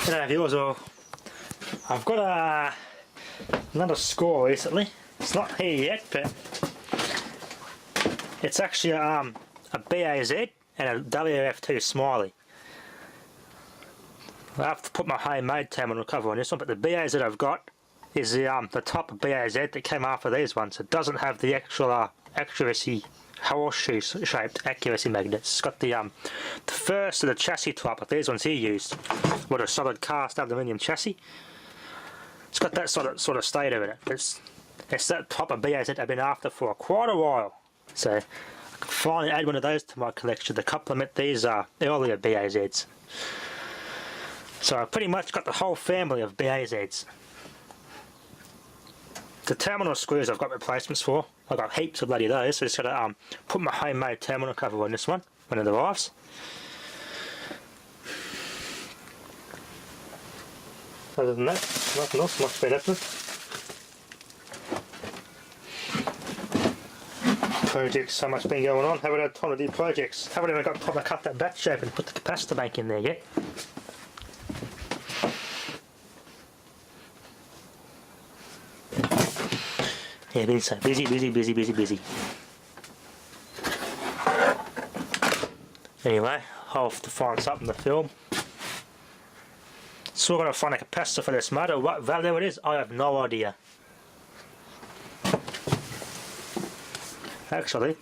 G'day viewers, I've got another score recently. It's not here yet, but it's actually a BAZ and a WF2 Smiley. I have to put my homemade terminal cover on this one, but the BAZ that I've got is the type of BAZ that came after these ones. It doesn't have the actual accuracy horseshoe shaped accuracy magnets. It's got the first of the chassis type like these ones here used, with a solid cast aluminium chassis. It's got that sort of state of it. It's that type of BAZ I've been after for quite a while. So I can finally add one of those to my collection to complement these earlier BAZs. So I've pretty much got the whole family of BAZs. The terminal screws I've got replacements for. I've got heaps of bloody those, so I just got to put my homemade terminal cover on this one when it arrives. Other than that, nothing else much been happening. Projects, so much been going on. Haven't had time to do projects. Haven't even got time to cut that batch shape and put the capacitor bank in there yet. Yeah, been so busy. Anyway, I'll have to find something to film. So we're going to find a capacitor for this motor. What value it is, I have no idea. Actually,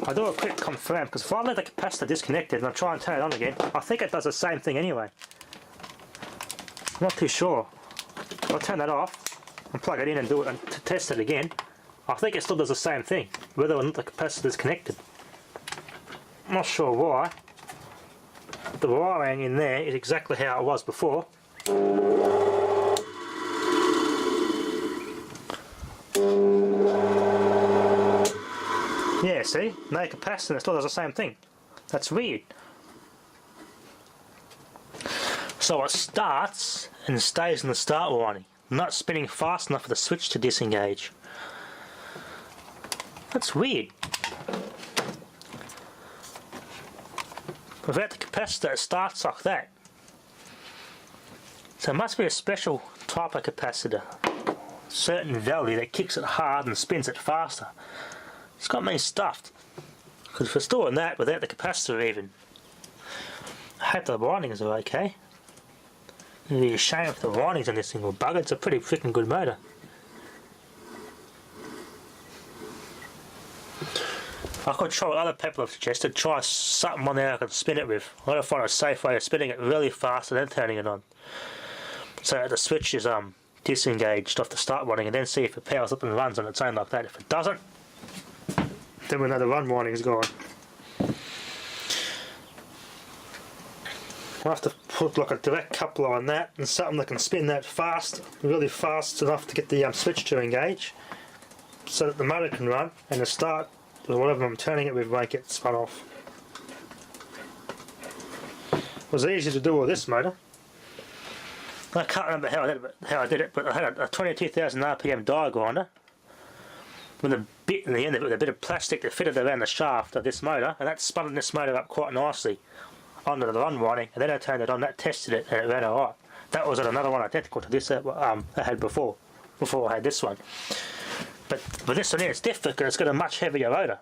I'll do a quick confirm, because if I let the capacitor disconnected and I try and turn it on again, I think it does the same thing anyway. I'm not too sure. I'll turn that off and plug it in and do it and test it again. I think it still does the same thing, whether or not the capacitor is connected. I'm not sure why. The wiring in there is exactly how it was before. Yeah, see? No capacitor, it still does the same thing. That's weird. So it starts and stays in the start winding, not spinning fast enough for the switch to disengage. That's weird. Without the capacitor it starts like that. So it must be a special type of capacitor. Certain value that kicks it hard and spins it faster. It's got me stuffed. Because if it's doing that without the capacitor even. I hope the windings are okay. It'd be a shame if the windings on this thing were buggered. It's a pretty freaking good motor. I could try what other people have suggested, try something on there I could spin it with. I gotta find a safe way of spinning it really fast and then turning it on. So the switch is disengaged off the start winding, and then see if it powers up and runs on its own like that. If it doesn't, then we know the run winding is gone. I'll have to put like a direct coupler on that and something that can spin that fast, really fast enough to get the switch to engage, so that the motor can run and the start or whatever I'm turning it with won't get spun off. It was easy to do with this motor. I can't remember how I did it, but I had a 22,000 RPM die grinder with a bit in the end of it, with a bit of plastic that fitted around the shaft of this motor, and that spun this motor up quite nicely onto the run winding, and then I turned it on, that tested it, and it ran alright. That was another one identical to this I had before I had this one. But with this one here, it's different because it's got a much heavier rotor.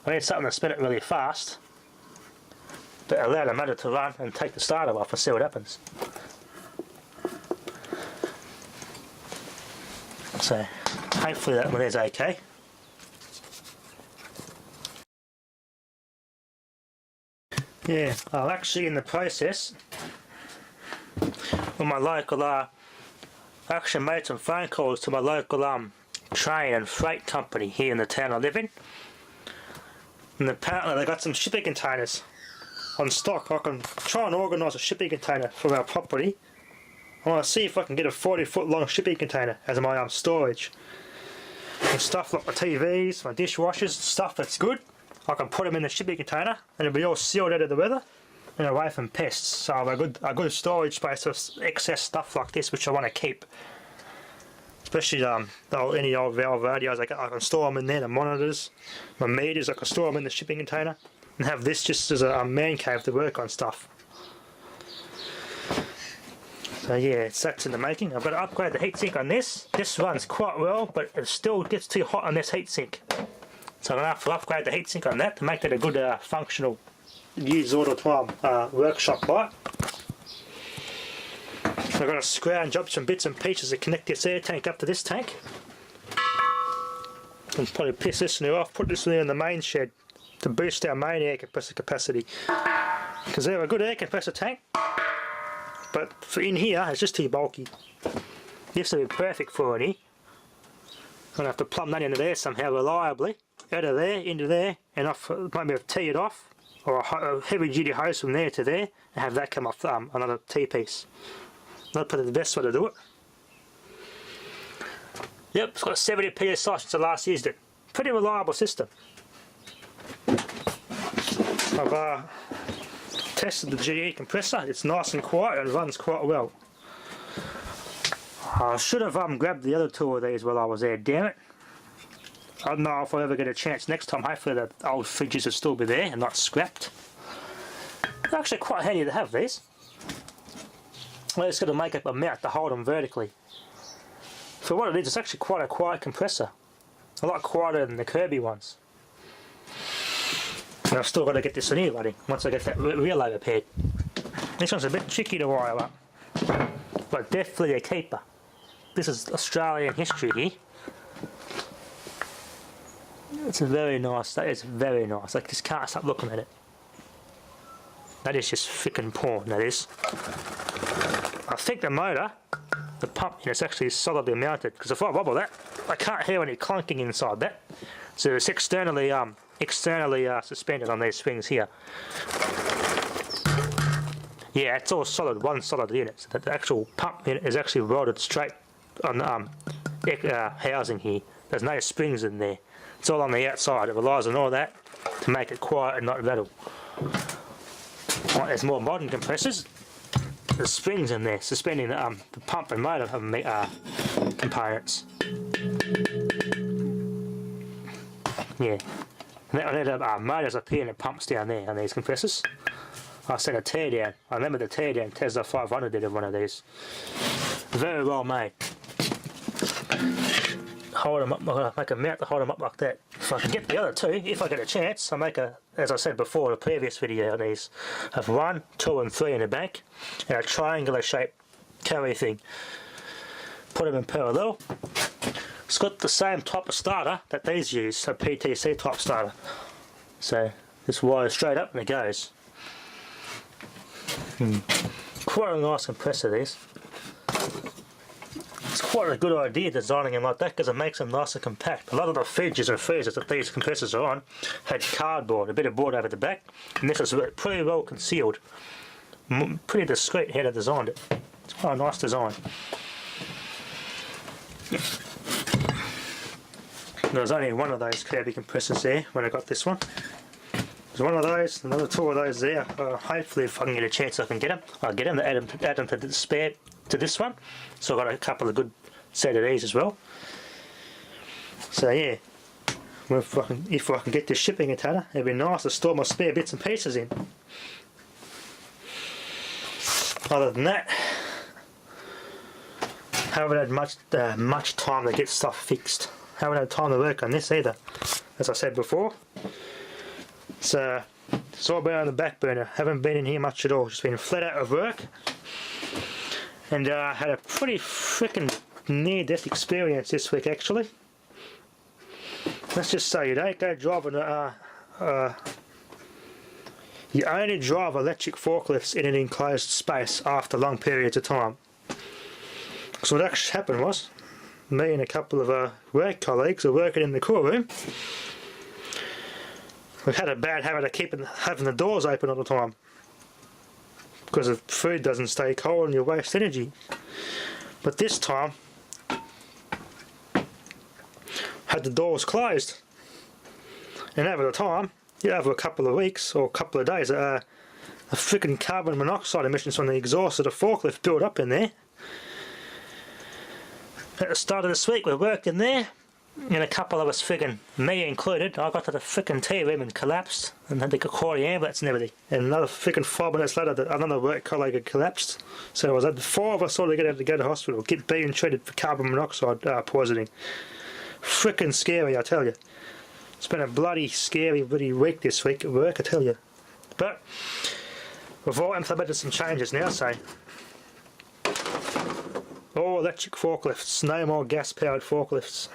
I need something to spin it really fast, but allow the motor to run and take the starter off and see what happens. So hopefully that one is okay. Yeah, I'm actually in the process with my local I actually made some phone calls to my local train and freight company here in the town I live in, and apparently they got some shipping containers on stock. I can try and organise a shipping container for our property. I want to see if I can get a 40-foot long shipping container as my storage. And stuff like my TVs, my dishwashers, stuff that's good, I can put them in the shipping container and it'll be all sealed out of the weather and away from pests. So I have a good storage space for excess stuff like this, which I want to keep. Especially any old valve radios, I can store them in there, the monitors, my meters, I can store them in the shipping container and have this just as a man cave to work on stuff. So yeah, that's in the making. I've got to upgrade the heatsink on this. This runs quite well, but it still gets too hot on this heatsink. So I'm going to have to upgrade the heatsink on that to make that a good functional, use all the time workshop light. I've got to scrounge up some bits and pieces to connect this air tank up to this tank. And probably piss this new off, put this new in the main shed to boost our main air compressor capacity. Because they're a good air compressor tank, but for in here it's just too bulky. This will be perfect for in here. I'm going to have to plumb that into there somehow reliably. Out of there, into there, and off, maybe tee it off, or a heavy duty hose from there to there, and have that come off another T-piece. That's probably the best way to do it. Yep, it's got 70 PSI since I last used it. Pretty reliable system. I've tested the GE compressor. It's nice and quiet and runs quite well. I should have grabbed the other two of these while I was there, damn it. I don't know if I'll ever get a chance next time. Hopefully the old fridges will still be there and not scrapped. They're actually quite handy to have these. I just got to make up a mount to hold them vertically. For what it is, it's actually quite a quiet compressor. A lot quieter than the Kirby ones. And I've still got to get this in here running once I get that relay repaired. This one's a bit tricky to wire up, but definitely a keeper. This is Australian history here. It's very nice. That is very nice. I just can't stop looking at it. That is just freaking porn, that is. I think the motor, the pump, it's actually solidly mounted, because if I wobble that, I can't hear any clunking inside that. So it's externally suspended on these springs here. Yeah, it's all solid, one solid unit. So the actual pump unit is actually welded straight on the housing here. There's no springs in there. It's all on the outside. It relies on all that to make it quiet and not rattle. Right, there's more modern compressors. There's springs in there suspending the pump and motor components. Yeah, and that motors up here and the pumps down there on these compressors. I sent a teardown. I remember the teardown Tesla 500 did one of these. Very well made. Hold them up. I'm gonna make a mount to hold them up like that. If I can get the other two, if I get a chance, I'll make a, as I said before in the previous video on these, have 1, 2 and 3 in the bank, and a triangular shaped carry thing. Put them in parallel. It's got the same type of starter that these use, a PTC type starter. So this wires straight up and it goes. Quite a nice compressor these. It's quite a good idea designing them like that because it makes them nice and compact. A lot of the fridges and freezers that these compressors are on had cardboard, a bit of board over the back, and this is pretty well concealed. Pretty discreet how they designed it. It's quite a nice design. There was only one of those Kirby compressors there when I got this one. There's one of those, another 2 of those there. Hopefully if I can get a chance I can get them. I'll get them, add them to the spare, to this one. So I've got a couple of good set of these as well. So yeah, if I can get this shipping container, it'd be nice to store my spare bits and pieces in. Other than that, haven't had much time to get stuff fixed. Haven't had time to work on this either, as I said before. So it's all been on the back burner. Haven't been in here much at all. Just been flat out of work, and had a pretty freaking near-death experience this week actually. Let's just say you don't go driving you only drive electric forklifts in an enclosed space after long periods of time. So what actually happened was, me and a couple of work colleagues were working in the cool room. We've had a bad habit of having the doors open all the time, because the food doesn't stay cold and you waste energy. But this time, had the doors closed, and over the time, over a couple of weeks or a couple of days, the freaking carbon monoxide emissions from the exhaust of the forklift built up in there. At the start of this week, we worked in there, and a couple of us friggin', me included, I got to the frickin' tea room and collapsed and had to call the ambulance and everything. And another frickin' 5 minutes later, another work colleague had collapsed. So it was like 4 of us all together to go to hospital, get being treated for carbon monoxide poisoning. Frickin' scary, I tell you. It's been a bloody scary week this week at work, I tell you. But we've all implemented some changes now, so all electric forklifts, no more gas-powered forklifts.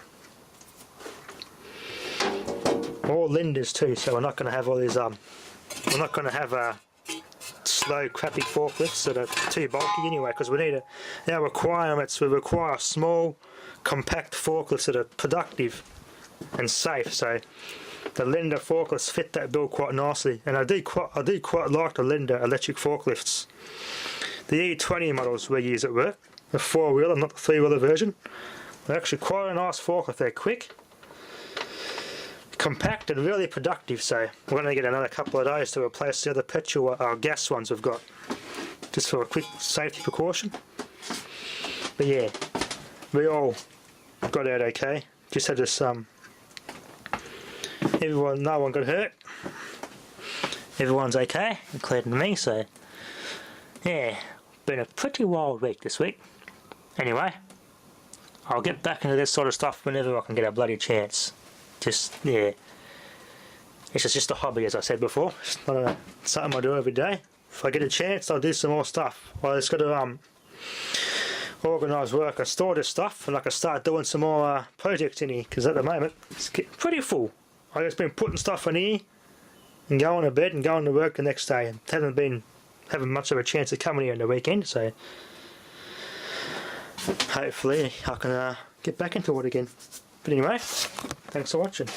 All Linders too, so we're not going to have all these we're not going to have slow crappy forklifts that are too bulky anyway, because we need our requirements, we require small compact forklifts that are productive and safe, so the Linder forklifts fit that bill quite nicely, and I do quite like the Linder electric forklifts. The E20 models we use at work, the 4-wheeler, not the 3-wheeler version, they're actually quite a nice forklift. They're quick, compact and really productive, so we're going to get another couple of those to replace the other petrol gas ones we've got, just for a quick safety precaution. But yeah, we all got out okay, just had this no one got hurt, everyone's okay including me, so yeah, been a pretty wild week this week. Anyway, I'll get back into this sort of stuff whenever I can get a bloody chance. Just, yeah, it's just a hobby, as I said before. It's not something I do every day. If I get a chance, I'll do some more stuff. I just got to organise work. I store this stuff and I can start doing some more projects in here, because at the moment it's getting pretty full. I've just been putting stuff in here and going to bed and going to work the next day, and haven't been having much of a chance of coming here on the weekend, so hopefully I can get back into it again. But anyway, thanks for watching.